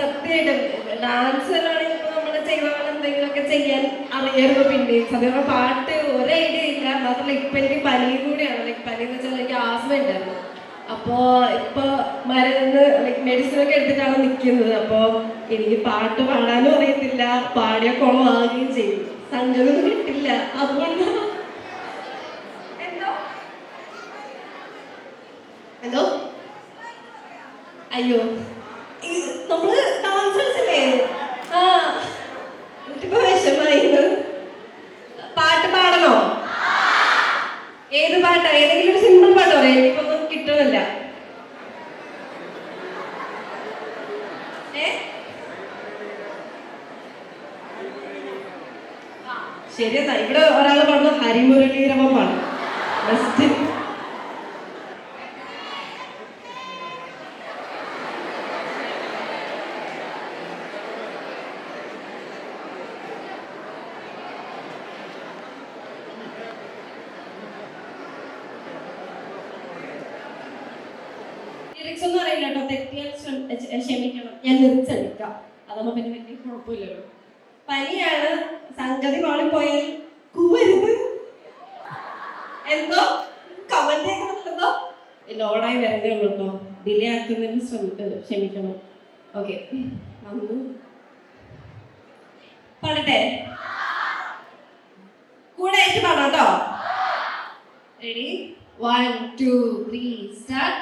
സത്യമായിട്ടും ഡാൻസ് ആണെങ്കിൽ ഇപ്പൊ നമ്മള് ചെയ്തവരെ എന്തെങ്കിലുമൊക്കെ ചെയ്യാൻ അറിയായിരുന്നു. പിന്നെ സത്യം പാട്ട് ഒരു ഐഡിയ ഇല്ല. മാത്രമല്ല ഇപ്പൊ എനിക്ക് പനിയും കൂടിയാണ്. ലൈക്ക് പനി എന്ന് വെച്ചാൽ എനിക്ക് ആസ്മ ഉണ്ടായിരുന്നു. അപ്പോ ഇപ്പൊ മരുന്ന് ലൈക്ക് മെഡിസിൻ ഒക്കെ എടുത്തിട്ടാണ് നിൽക്കുന്നത്. അപ്പൊ എനിക്ക് പാട്ട് പാടാനും അറിയത്തില്ല, പാടിയ കുളമാകുകയും ചെയ്യും. സംഗതി കിട്ടില്ല. അതുകൊണ്ട് എന്തോ എന്തോ അയ്യോ നമ്മള് ഡാൻസേഴ്സില്ലേ? ആ എനിക്കിപ്പോ വിഷമായിരുന്നു. പാട്ട് പാടണോ? ഏത് പാട്ടാ? ഏതെങ്കിലും ഒരു സിമ്പിൾ പാട്ട് പറയാം. എനിക്കൊന്നും കിട്ടുന്നില്ല. ശരിയെന്നാ ഇവിടെ ഒരാൾ പാടുന്നു ഹരിമുരളീരവ പാടും. ബെസ്റ്റ്. ലിറിക്സ് ഒന്നും അറിയില്ല കേട്ടോ. തെറ്റിയാൽ ക്ഷമിക്കണം. ഞാൻ ലിറിക്സ് എടുക്കാം. അതാകുമ്പോ പിന്നെ വലിയ കുഴപ്പമില്ലല്ലോ. പനിയാണ്. സംഗതി പാളിപ്പോയാൽ കൂവരുത്. എന്തോ കമന്റ് എന്തോ ലോഡായി വരുന്നേ ഉള്ളൂ കേട്ടോ. ഡിലേ ആക്കുന്നതിന് ക്ഷമിക്കണം. ഓക്കെ വന്നു പാടട്ടെ? കൂടെ ആയിട്ട് പാടാം കേട്ടോ. റെഡി? 1 2 3 സ്റ്റാർട്ട്.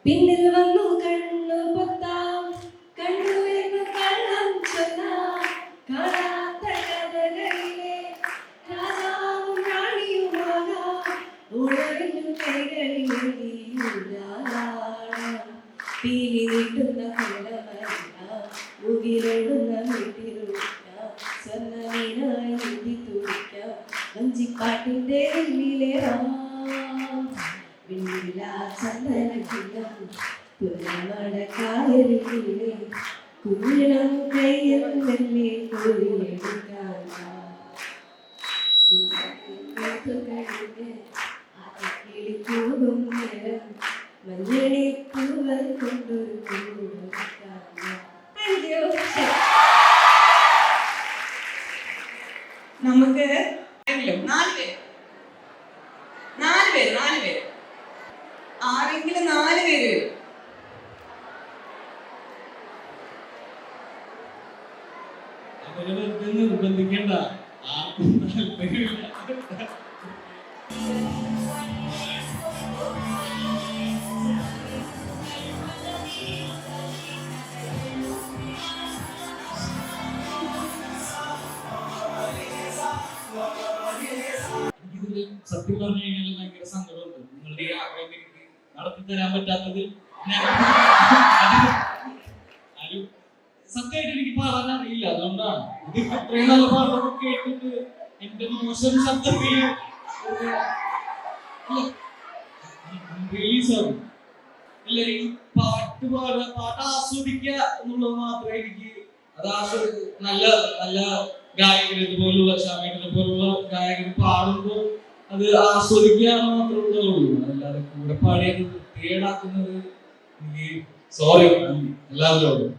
പിന്നിൽ വന്നു കണ്ണു പൊത്താം, കണ്ണുയർന്ന് കള്ളം ചൊല്ലാം, കാണാത്ത കഥകളിലെ രാജാവും റാണിയുമാകാം, ഉണരുന്നു കൈകളിലെ പീലി നീട്ടുന്ന മുകിലൊടുന്ന വീട്ടിലൂക്കാം, സ്വർണ്ണമീനായി നീന്തി തുടിക്കാം, വഞ്ചിപ്പാട്ടിന്റെ ഉള്ളിലേറാം. ചന്ദനക്കിണ്ണം പുന്നമടക്കായലിലെ കുഞ്ഞിളം കയ്യിൽ നെല്ലെ കോരിയെടുക്കാൻ പോകും നേരം മഞ്ഞണി പൂവൽ കൊണ്ടൊരു നമുക്ക് 4 പേര് ആരെങ്കിലും 4 പേര് വരും. അവരെ വെറുതെ നിർബന്ധിക്കണ്ട. ആർക്കും താല്പര്യമില്ല. സത്യം പറഞ്ഞു കഴിഞ്ഞാൽ ഭയങ്കര സങ്കടമുണ്ട്. നിങ്ങളുടെ ഈ ആഗ്രഹം എനിക്ക് നടത്തി തരാൻ പറ്റാത്തതിൽ സത്യമായിട്ട് എനിക്ക് പാടാൻ അറിയില്ല. അതുകൊണ്ടാണ് ഇത് ഇത്രയും നല്ല പാട്ടൊക്കെ കേട്ടിട്ട് എന്റെ മോശം ശബ്ദത്തിൽ റിലീസാകും. ഇല്ല, ഈ പാട്ട് ആസ്വദിക്കുക എന്നുള്ളത് മാത്രമേ എനിക്ക് അത് നല്ല നല്ല ഗായകർ ഇതുപോലുള്ള ഷാമേട്ടിനെ പോലുള്ള ഗായകർ പാടുമ്പോൾ അത് ആസ്വദിക്കാൻ മാത്രമേ ഉള്ളൂ. അല്ലാതെ കൂടെ പാടിയത് വൃത്തികേടാക്കുന്നത് എനിക്ക് സോറി എല്ലാവരോടും.